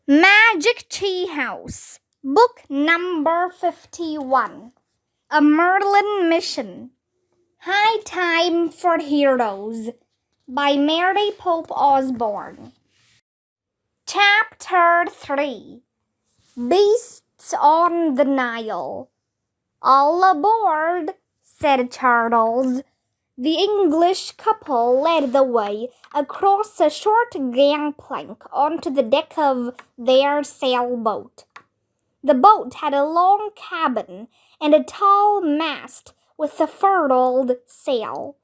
Magic Tea House, Book Number 51, A Merlin Mission, High Time for Heroes, by Mary Pope Osborne. Chapter 3, Beasts on the Nile. All aboard, said Charles. The English couple led the way across a short gangplank onto the deck of their sailboat. The boat had a long cabin and a tall mast with a furled sail.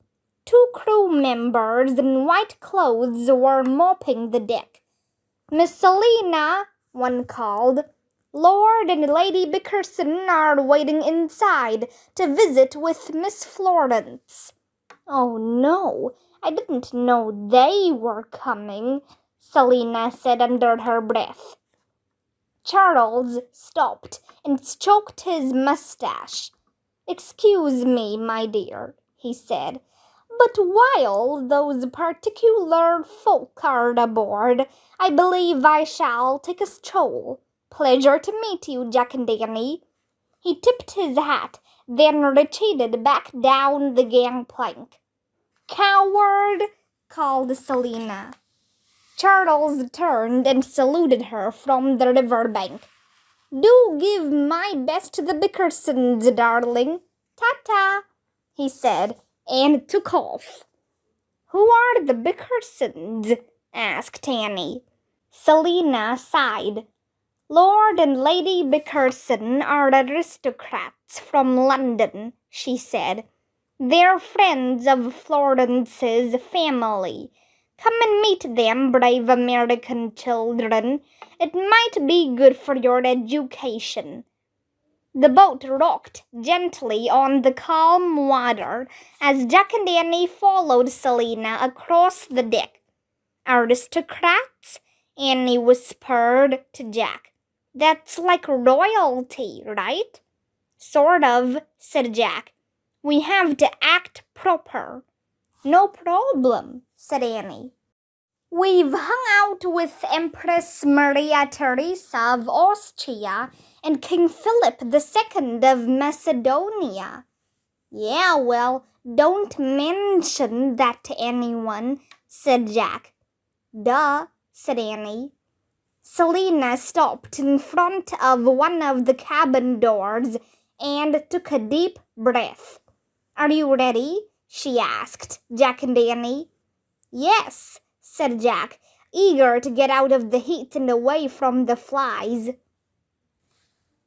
2 crew members in white clothes were mopping the deck. "Miss Selina," one called. "Lord and Lady Bickerson are waiting inside to visit with Miss Florence." "Oh, no, I didn't know they were coming," Selina said under her breath. Charles stopped and stroked his mustache. "Excuse me, my dear," he said, "but while those particular folk are aboard, I believe I shall take a stroll. Pleasure to meet you, Jack and Danny." He tipped his hat, then retreated back down the gangplank. "Coward!" called Selina. Charles turned and saluted her from the riverbank. "Do give my best to the Bickersons, darling. Ta-ta," he said, and took off. "Who are the Bickersons?" asked Annie. Selina sighed. "Lord and Lady Bickerson are aristocrats from London," she said. "They're friends of Florence's family. Come and meet them, brave American children. It might be good for your education." The boat rocked gently on the calm water as Jack and Annie followed Selina across the deck. "Aristocrats?" Annie whispered to Jack. "That's like royalty, right?" "Sort of," said Jack. "We have to act proper." "No problem," said Annie. "We've hung out with Empress Maria Theresa of Austria and King Philip II of Macedonia." "Yeah, well, don't mention that to anyone," said Jack. "Duh," said Annie. Selina stopped in front of one of the cabin doors and took a deep breath. "Are you ready?" she asked Jack and Annie. "Yes," said Jack, eager to get out of the heat and away from the flies.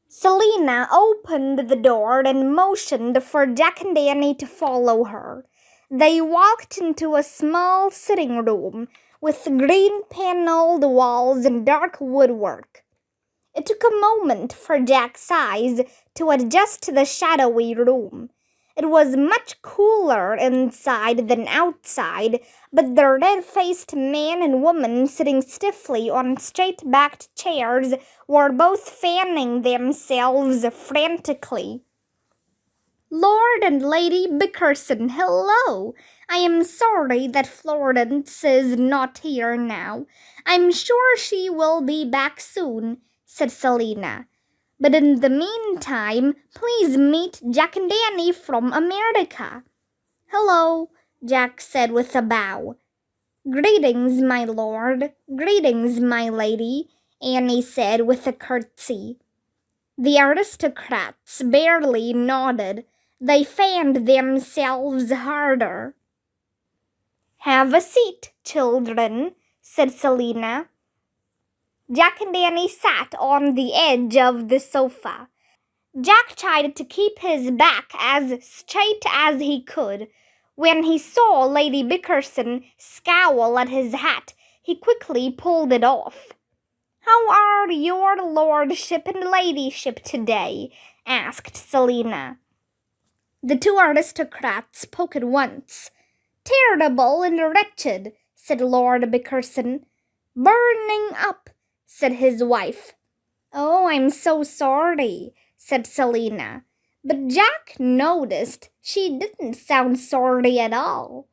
Selina opened the door and motioned for Jack and Annie to follow her. They walked into a small sitting room with green-paneled walls and dark woodwork. It took a moment for Jack's eyes to adjust to the shadowy room. It was much cooler inside than outside, but the red-faced man and woman sitting stiffly on straight-backed chairs were both fanning themselves frantically. "Lord and Lady Bickerson, hello! I am sorry that Florence is not here now. I'm sure she will be back soon," said Selina. "But in the meantime, please meet Jack and Annie from America." "Hello," Jack said with a bow. "Greetings, my lord. Greetings, my lady," Annie said with a curtsy. The aristocrats barely nodded. They fanned themselves harder. "Have a seat, children," said Selina. Jack and Annie sat on the edge of the sofa. Jack tried to keep his back as straight as he could. When he saw Lady Bickerson scowl at his hat, he quickly pulled it off. "How are your lordship and ladyship today?" asked Selina. The 2 aristocrats spoke at once. "Terrible and wretched," said Lord Bickerson. "Burning up," said his wife. "Oh, I'm so sorry," said Selina. But Jack noticed she didn't sound sorry at all.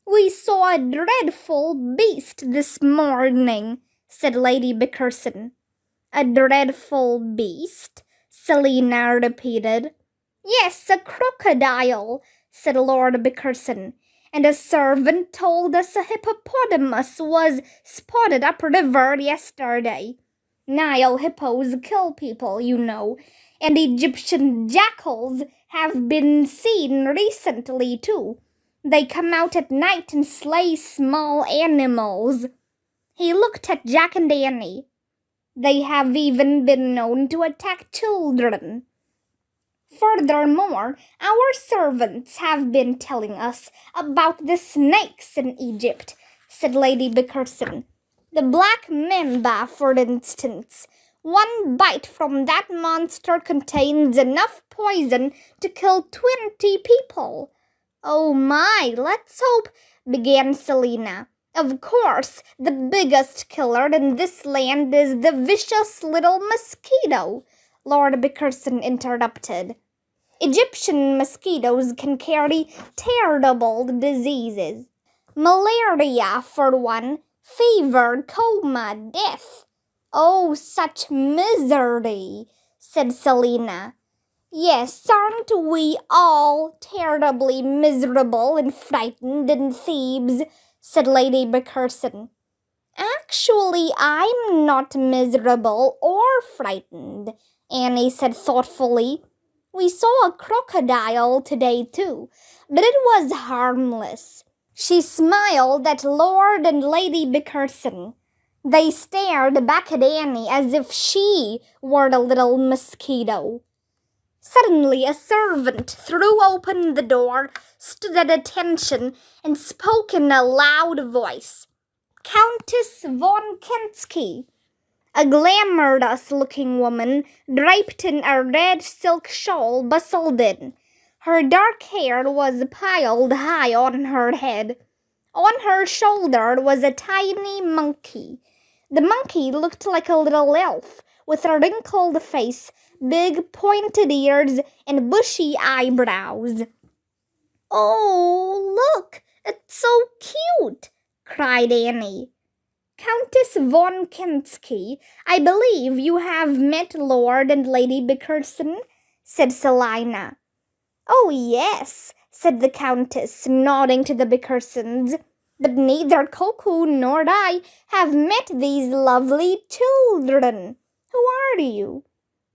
"We saw a dreadful beast this morning," said Lady Bickerson. A dreadful beast? Selina repeated. Yes, a crocodile, said Lord Bickerson. And a servant told us a hippopotamus was spotted upriver yesterday. Nile hippos kill people, you know, and Egyptian jackals have been seen recently, too. They come out at night and slay small animals. He looked at Jack and Annie. They have even been known to attack children. Furthermore, our servants have been telling us about the snakes in Egypt, said Lady Bickerson. The black mamba, for instance. One bite from that monster contains enough poison to kill 20 people. Oh my, let's hope, began Selina. Of course, the biggest killer in this land is the vicious little mosquito, Lord Bickerson interrupted. Egyptian mosquitoes can carry terrible diseases. Malaria, for one, fever, coma, death. Oh, such misery, said Selina. Yes, aren't we all terribly miserable and frightened in Thebes, said Lady Bickerson. Actually, I'm not miserable or frightened, Annie said thoughtfully. We saw a crocodile today, too, but it was harmless. She smiled at Lord and Lady Bickerson. They stared back at Annie as if she were the little mosquito. Suddenly a servant threw open the door, stood at attention, and spoke in a loud voice. Countess von Kensky. A glamorous-looking woman, draped in a red silk shawl, bustled in. Her dark hair was piled high on her head. On her shoulder was a tiny monkey. The monkey looked like a little elf, with a wrinkled face, big pointed ears, and bushy eyebrows. Oh, look, it's so cute, cried Annie. Countess von Kensky, I believe you have met Lord and Lady Bickerson, said Selina. Oh, yes, said the Countess, nodding to the Bickersons. But neither Cuckoo nor I have met these lovely children. Who are you?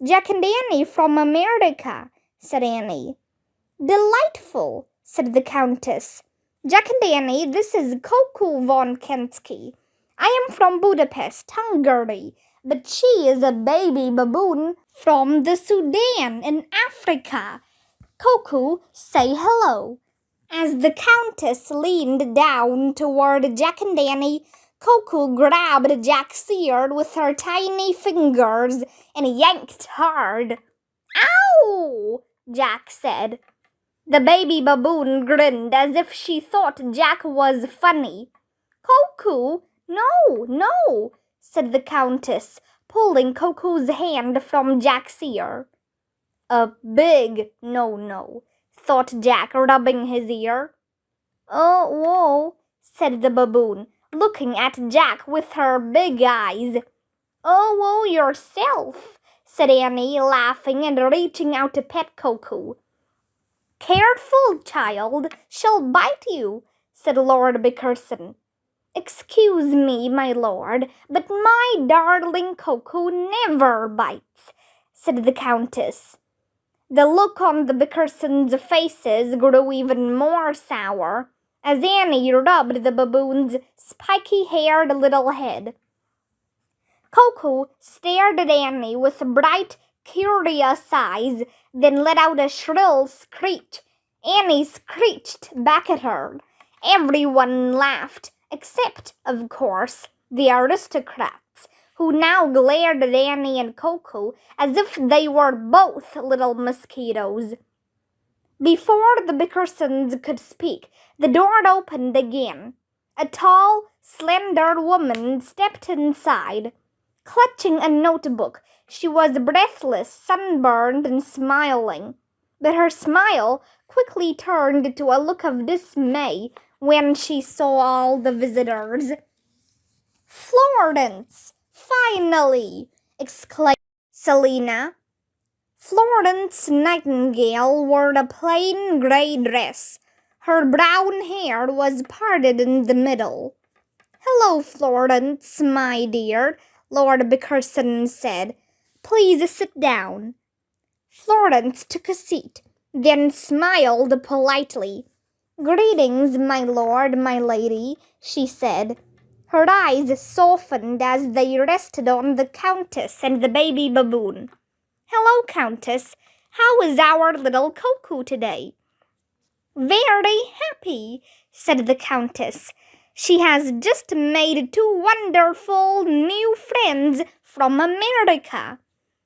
Jack and Annie from America, said Annie. Delightful, said the Countess. Jack and Annie, this is Cuckoo von Kensky. I am from Budapest, Hungary, but she is a baby baboon from the Sudan in Africa. Cuckoo, say hello. As the Countess leaned down toward Jack and Annie, Cuckoo grabbed Jack's ear with her tiny fingers and yanked hard. Ow! Jack said. The baby baboon grinned as if she thought Jack was funny. Cuckoo, no, said the Countess, pulling Cuckoo's hand from Jack's ear. A big no, thought Jack, rubbing his ear. Oh, whoa, said the baboon, looking at Jack with her big eyes. Oh, whoa yourself, said Annie, laughing and reaching out to pet Cuckoo. Careful, child, she'll bite you, said Lord Bickerson. Excuse me, my lord, but my darling Cuckoo never bites, said the Countess. The look on the Bickersons' faces grew even more sour as Annie rubbed the baboon's spiky-haired little head. Cuckoo stared at Annie with bright, curious eyes, then let out a shrill screech. Annie screeched back at her. Everyone laughed, except, of course, the aristocrats, who now glared at Annie and Cuckoo as if they were both little mosquitoes. Before the Bickersons could speak, the door opened again. A tall, slender woman stepped inside. Clutching a notebook, she was breathless, sunburned, and smiling. But her smile quickly turned to a look of dismay when she saw all the visitors. Florence! Finally! exclaimed Selina. Florence Nightingale wore a plain grey dress. Her brown hair was parted in the middle. "Hello, Florence, my dear," Lord Bickerson said. "Please sit down." Florence took a seat, then smiled politely. "Greetings, my lord, my lady," she said. Her eyes softened as they rested on the countess and the baby baboon. "Hello, Countess. How is our little cuckoo today?" "Very happy," said the Countess. "She has just made 2 wonderful new friends from America."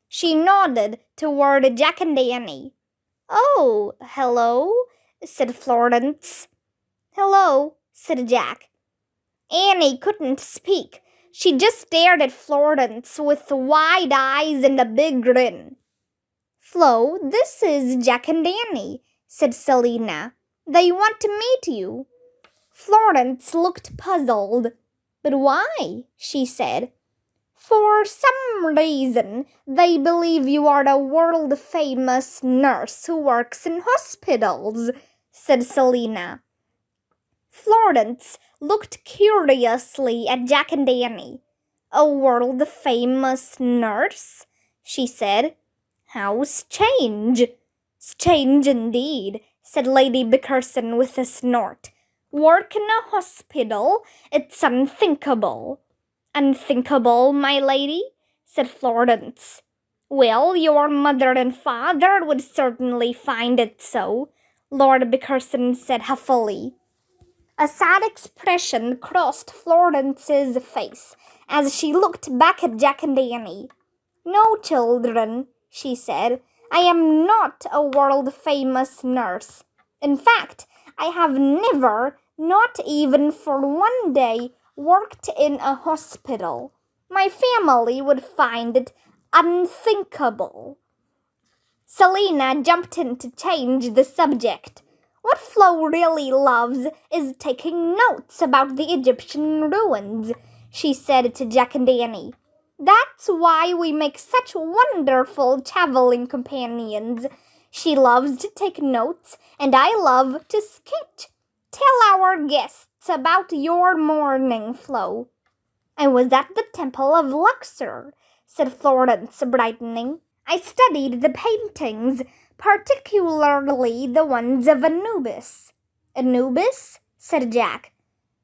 She nodded toward Jack and Annie. "Oh, hello," said Florence. "Hello," said Jack. Annie couldn't speak. She just stared at Florence with wide eyes and a big grin. "Flo, this is Jack and Annie," said Selina. "They want to meet you." Florence looked puzzled. "But why?" she said. "For some reason, they believe you are a world-famous nurse who works in hospitals," said Selina. Florence looked curiously at Jack and Annie. "A world-famous nurse?" she said. "How strange." "Strange indeed," said Lady Bickerson with a snort. "Work in a hospital? It's unthinkable." "Unthinkable, my lady?" said Florence. "Well, your mother and father would certainly find it so," Lord Bickerson said huffily. A sad expression crossed Florence's face as she looked back at Jack and Annie. "No, children," she said, "I am not a world-famous nurse. In fact, I have never, not even for one day, worked in a hospital. My family would find it unthinkable." Selina jumped in to change the subject. "What Flo really loves is taking notes about the Egyptian ruins," she said to Jack and Annie. "That's why we make such wonderful traveling companions. She loves to take notes, and I love to sketch. Tell our guests about your morning, Flo." "I was at the Temple of Luxor," said Florence, brightening. "I studied the paintings, particularly the ones of Anubis." "Anubis?" said Jack.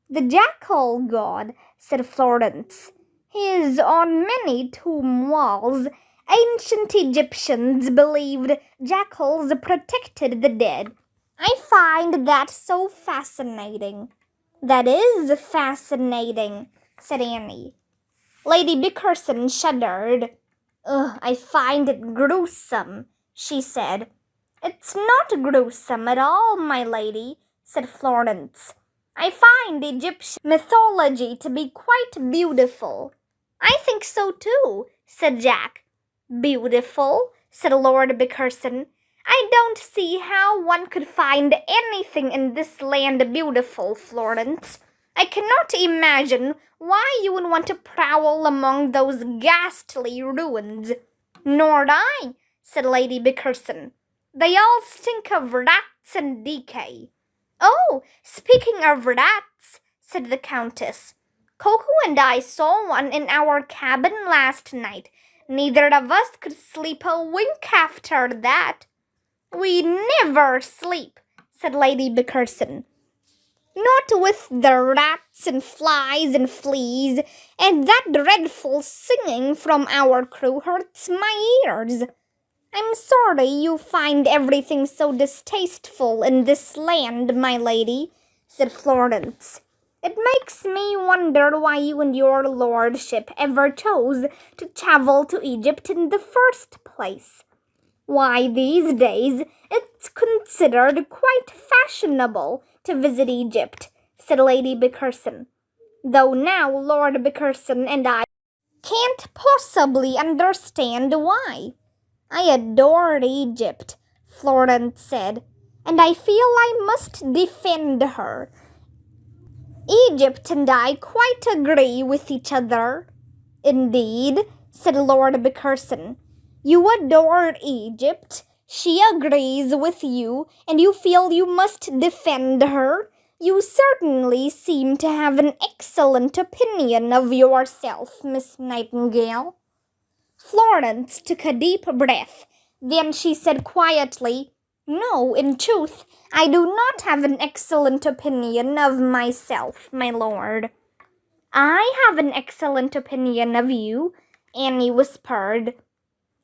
"The jackal god," said Florence. "He is on many tomb walls. Ancient Egyptians believed jackals protected the dead. I find that so fascinating." "That is fascinating," said Annie. Lady Bickerson shuddered. "Ugh, I find it gruesome," she said. "It's not gruesome at all, my lady," said Florence. "I find Egyptian mythology to be quite beautiful." "I think so too," said Jack. "Beautiful?" said Lord Bickerson. "I don't see how one could find anything in this land beautiful, Florence. I cannot imagine why you would want to prowl among those ghastly ruins." "Nor I," said Lady Bickerson. "They all stink of rats and decay." "Oh, speaking of rats," said the Countess, "Coco and I saw one in our cabin last night. Neither of us could sleep a wink after that." "We never sleep," said Lady Bickerson. "Not with the rats and flies and fleas, and that dreadful singing from our crew hurts my ears." "I'm sorry you find everything so distasteful in this land, my lady," said Florence. "It makes me wonder why you and your lordship ever chose to travel to Egypt in the first place." "Why, these days it's considered quite fashionable to visit Egypt," said Lady Bickerson. "Though now Lord Bickerson and I can't possibly understand why." "I adore Egypt," Florence said, "and I feel I must defend her. Egypt and I quite agree with each other." "Indeed," said Lord Bickerson. "You adore Egypt. She agrees with you, and you feel you must defend her. You certainly seem to have an excellent opinion of yourself, Miss Nightingale." Florence took a deep breath. Then she said quietly, "No, in truth, I do not have an excellent opinion of myself, my lord." "I have an excellent opinion of you," Annie whispered.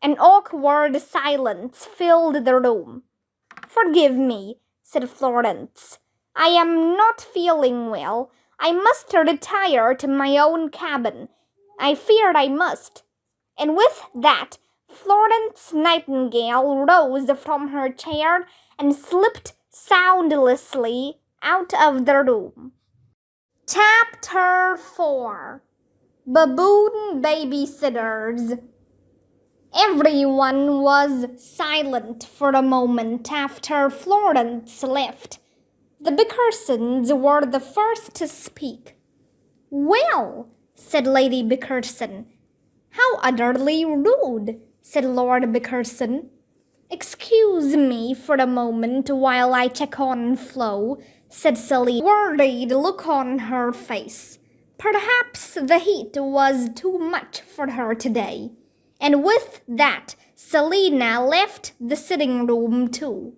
An awkward silence filled the room. "Forgive me," said Florence. "I am not feeling well. I must retire to my own cabin. I fear I must." And with that, Florence Nightingale rose from her chair and slipped soundlessly out of the room. Chapter 4. Baboon Babysitters. Everyone was silent for a moment after Florence left. The Bickersons were the first to speak. "Well," said Lady Bickerson. "How utterly rude," said Lord Bickerson. "Excuse me for a moment while I check on Flo," said Selina, worried look on her face. Perhaps the heat was too much for her today. And with that, Selina left the sitting room too.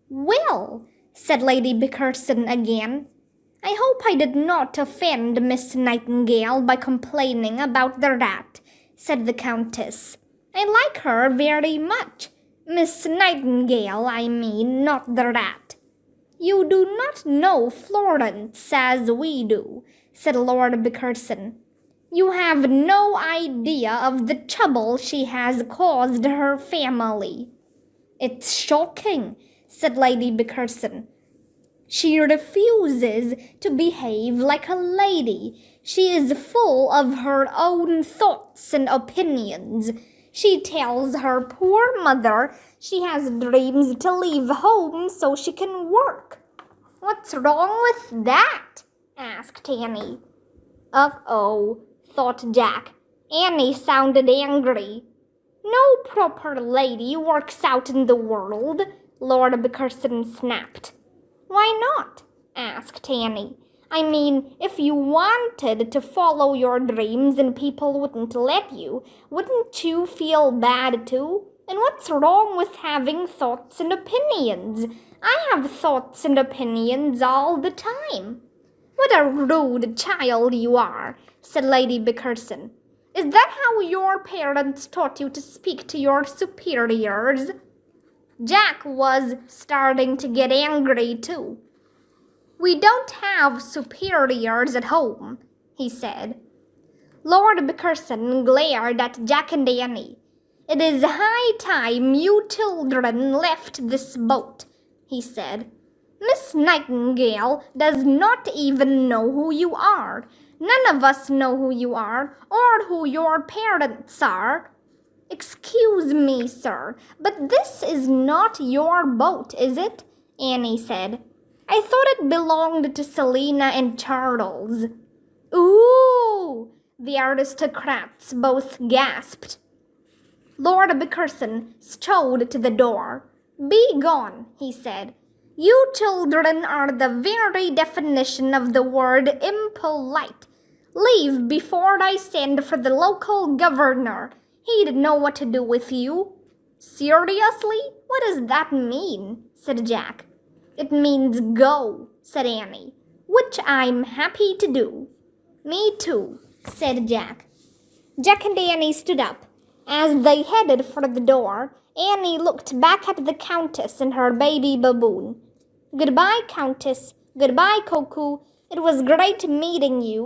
"Well," said Lady Bickerson again, "I hope I did not offend Miss Nightingale by complaining about the rat," said the countess. "I like her very much. Miss Nightingale, I mean, not the rat." "You do not know Florence as we do," said Lord Bickerson. "You have no idea of the trouble she has caused her family." "It's shocking," said Lady Bickerson. "She refuses to behave like a lady. She is full of her own thoughts and opinions. She tells her poor mother she has dreams to leave home so she can work." "What's wrong with that?" asked Annie. "Uh-oh," thought Jack. Annie sounded angry. "No proper lady works out in the world," Lord Bickerson snapped. "Why not?" asked Annie. "I mean, if you wanted to follow your dreams and people wouldn't let you, wouldn't you feel bad too? And what's wrong with having thoughts and opinions? I have thoughts and opinions all the time." "What a rude child you are," said Lady Bickerson. "Is that how your parents taught you to speak to your superiors?" Jack was starting to get angry too. "We don't have superiors at home," he said. Lord Bickerson glared at Jack and Annie. "It is high time you children left this boat," he said. "Miss Nightingale does not even know who you are. None of us know who you are or who your parents are." "Excuse me, sir, but this is not your boat, is it?" Annie said. "I thought it belonged to Selina and Charles." "Ooh!" the aristocrats both gasped. Lord Bickerson strode to the door. "Be gone," he said. "You children are the very definition of the word impolite. Leave before I send for the local governor. He'd know what to do with you." "Seriously? What does that mean?" said Jack. "It means go," said Annie, "which I'm happy to do." "Me too," said Jack. Jack and Annie stood up. As they headed for the door, Annie looked back at the countess and her baby baboon. "Goodbye, Countess. Goodbye, Cuckoo. It was great meeting you."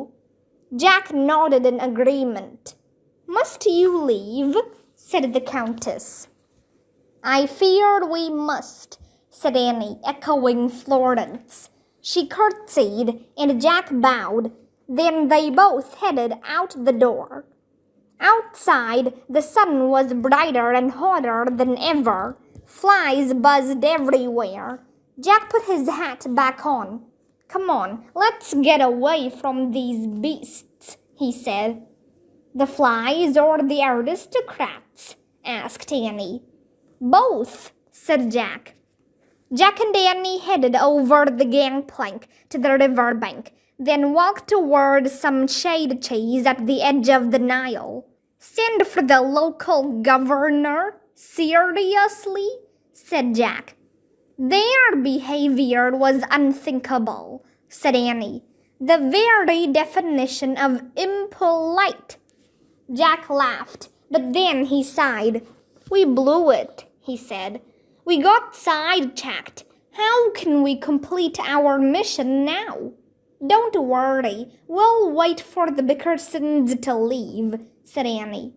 Jack nodded in agreement. "Must you leave?" said the countess. "I fear we must," said Annie, echoing Florence. She curtsied, and Jack bowed. Then they both headed out the door. Outside, the sun was brighter and hotter than ever. Flies buzzed everywhere. Jack put his hat back on. "Come on, let's get away from these beasts," he said. The flies or the aristocrats? Asked Annie. Both, said Jack. Jack and Annie headed over the gangplank to the river bank, then walked toward some shade trees at the edge of the Nile. Send for the local governor? Seriously? Said Jack. Their behavior was unthinkable, said Annie. The very definition of impolite. Jack laughed, but then he sighed. We blew it, he said. We got sidetracked. How can we complete our mission now? Don't worry, we'll wait for the Bickersons to leave, said Annie.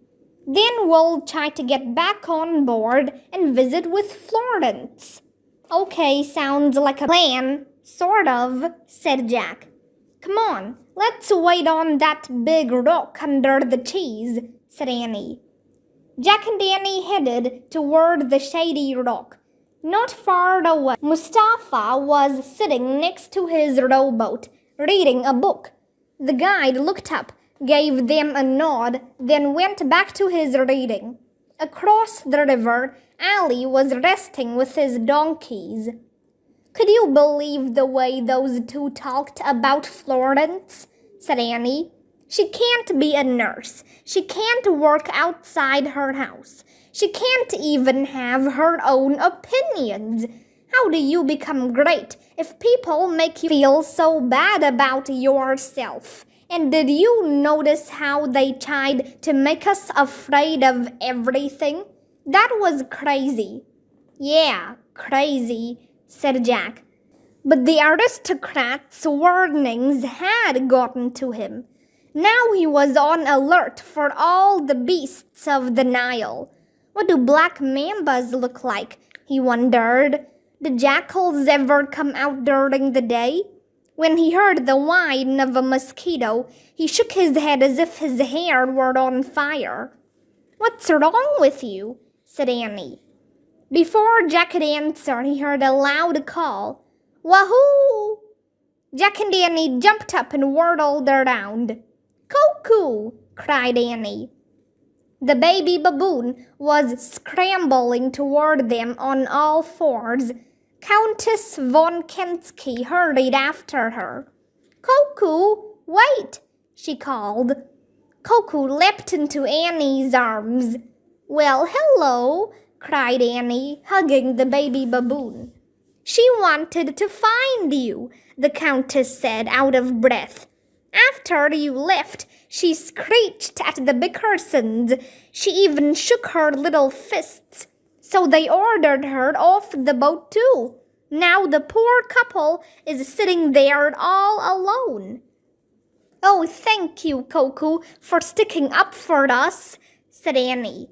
Then we'll try to get back on board and visit with Florence. Okay, sounds like a plan. Sort of, said Jack. Come on, let's wait on that big rock under the trees, said Annie. Jack and Annie headed toward the shady rock. Not far away, Mustafa was sitting next to his rowboat, reading a book. The guide looked up, gave them a nod, then went back to his reading. Across the river, Ali was resting with his donkeys. Could you believe the way those two talked about Florence? Said Annie. She can't be a nurse. She can't work outside her house. She can't even have her own opinions. How do you become great if people make you feel so bad about yourself? And did you notice how they tried to make us afraid of everything? That was crazy. Yeah, crazy, said Jack. But the aristocrats' warnings had gotten to him. Now he was on alert for all the beasts of the Nile. What do black mambas look like? He wondered. Do jackals ever come out during the day? When he heard the whine of a mosquito, he shook his head as if his hair were on fire. What's wrong with you? Said Annie. Before Jack could answer, he heard a loud call. Wahoo! Jack and Annie jumped up and whirled around. Cuckoo! Cried Annie. The baby baboon was scrambling toward them on all fours. Countess von Kensky hurried after her. Cuckoo, wait, she called. Cuckoo leapt into Annie's arms. Well, hello, cried Annie, hugging the baby baboon. She wanted to find you, the Countess said, out of breath. After you left, she screeched at the Bickersons. She even shook her little fists. So they ordered her off the boat too. Now the poor couple is sitting there all alone. Oh, thank you, Cuckoo, for sticking up for us, said Annie.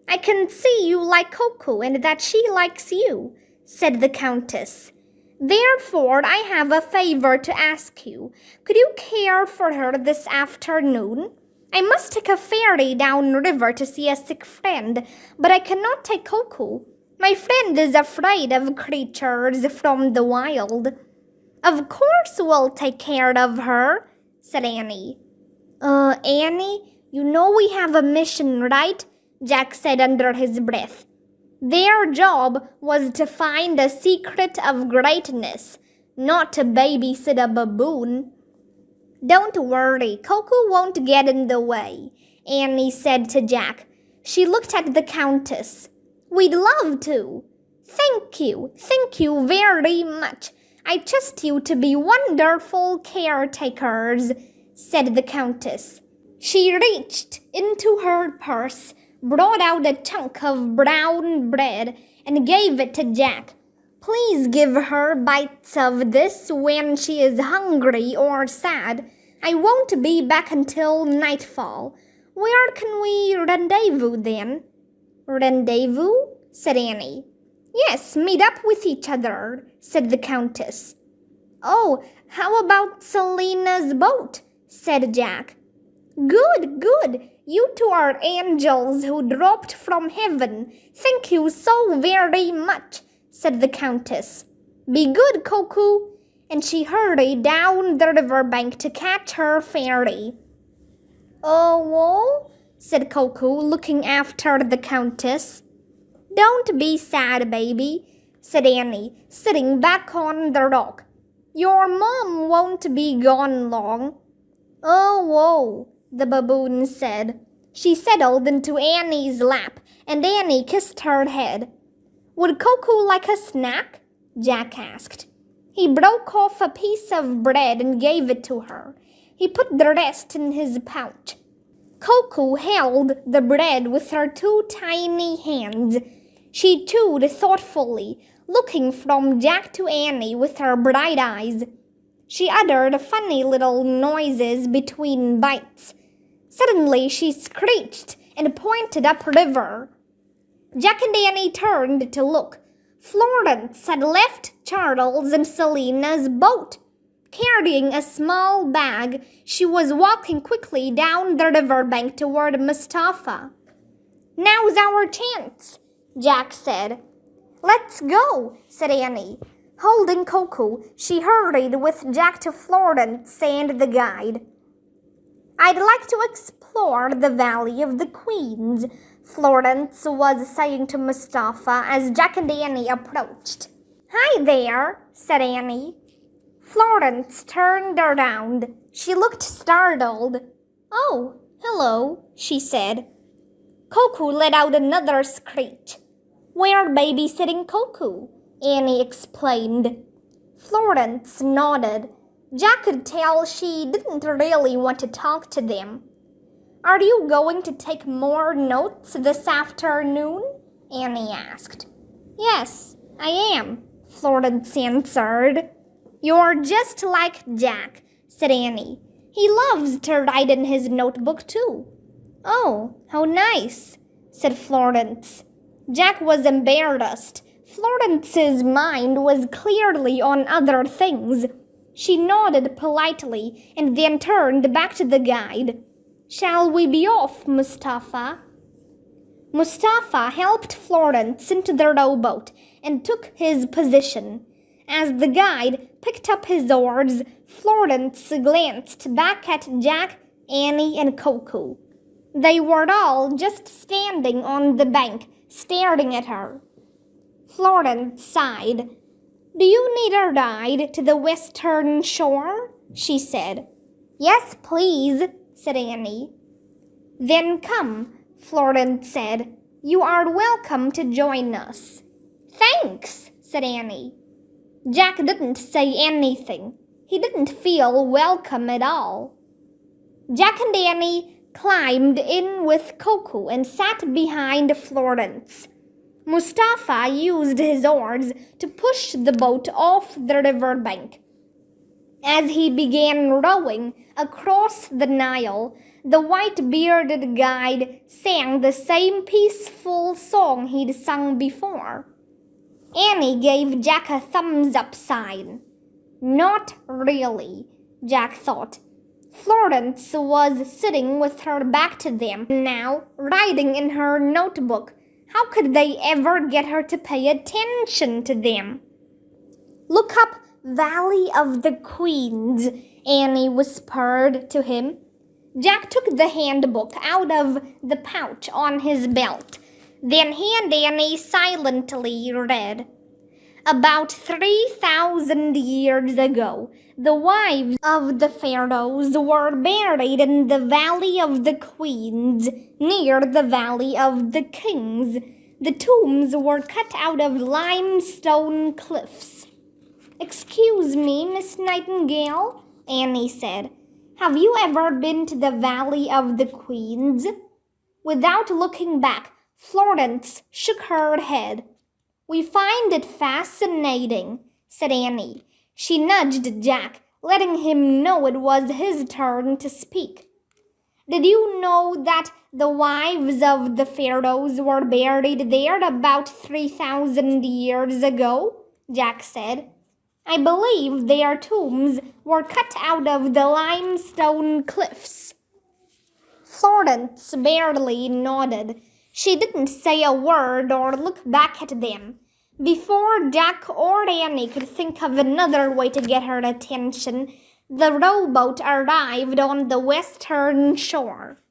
I can see you like Cuckoo and that she likes you, said the Countess. Therefore, I have a favor to ask you. Could you care for her this afternoon? I must take a ferry down river to see a sick friend, but I cannot take Cuckoo. My friend is afraid of creatures from the wild. Of course we'll take care of her, said Annie. Annie, you know we have a mission, right? Jack said under his breath. Their job was to find a secret of greatness, not to babysit a baboon. Don't worry, Cuckoo won't get in the way, Annie said to Jack. She looked at the Countess. We'd love to. Thank you very much. I trust you to be wonderful caretakers, said the Countess. She reached into her purse, brought out a chunk of brown bread, and gave it to Jack. Please give her bites of this when she is hungry or sad. I won't be back until nightfall. Where can we rendezvous then? Rendezvous? Said Annie. Yes, meet up with each other, said the Countess. Oh, how about Selena's boat? Said Jack. Good. You two are angels who dropped from heaven. Thank you so very much, said the Countess. Be good, Cuckoo. And she hurried down the river bank to catch her ferry. Oh, well, said Coco, looking after the countess. Don't be sad, baby, said Annie, sitting back on the rock. Your mom won't be gone long. Oh, whoa, the baboon said. She settled into Annie's lap, and Annie kissed her head. Would Coco like a snack? Jack asked. He broke off a piece of bread and gave it to her. He put the rest in his pouch. Coco held the bread with her two tiny hands. She chewed thoughtfully, looking from Jack to Annie with her bright eyes. She uttered funny little noises between bites. Suddenly she screeched and pointed upriver. Jack and Annie turned to look. Florence had left Charles and Selina's boat. Carrying a small bag, she was walking quickly down the riverbank toward Mustafa. Now's our chance, Jack said. Let's go, said Annie. Holding Coco, she hurried with Jack to Florence and the guide. I'd like to explore the Valley of the Queens, Florence was saying to Mustafa as Jack and Annie approached. Hi there, said Annie. Florence turned around. She looked startled. Oh, hello, she said. Coco let out another screech. We're babysitting Coco, Annie explained. Florence nodded. Jack could tell she didn't really want to talk to them. Are you going to take more notes this afternoon? Annie asked. Yes, I am, Florence answered. You're just like Jack, said Annie. He loves to write in his notebook too. Oh, how nice, said Florence. Jack was embarrassed. Florence's mind was clearly on other things. She nodded politely and then turned back to the guide. Shall we be off, Mustafa? Mustafa helped Florence into the rowboat and took his position. As the guide picked up his oars, Florence glanced back at Jack, Annie, and Coco. They were all just standing on the bank, staring at her. Florence sighed. Do you need a ride to the western shore? She said. Yes, please, said Annie. Then come, Florence said. You are welcome to join us. Thanks, said Annie. Jack didn't say anything. He didn't feel welcome at all. Jack and Annie climbed in with Coco and sat behind Florence. Mustafa used his oars to push the boat off the riverbank. As he began rowing across the Nile, the white-bearded guide sang the same peaceful song he'd sung before. Annie gave Jack a thumbs-up sign. Not really, Jack thought. Florence was sitting with her back to them now, writing in her notebook. How could they ever get her to pay attention to them? Look up Valley of the Queens, Annie whispered to him. Jack took the handbook out of the pouch on his belt. Then he and Annie silently read. About 3,000 years ago, the wives of the pharaohs were buried in the Valley of the Queens, near the Valley of the Kings. The tombs were cut out of limestone cliffs. Excuse me, Miss Nightingale, Annie said. Have you ever been to the Valley of the Queens? Without looking back, Florence shook her head. We find it fascinating, said Annie. She nudged Jack, letting him know it was his turn to speak. Did you know that the wives of the pharaohs were buried there about 3,000 years ago? Jack said. I believe their tombs were cut out of the limestone cliffs. Florence barely nodded. She didn't say a word or look back at them. Before Jack or Annie could think of another way to get her attention, The rowboat arrived on the western shore.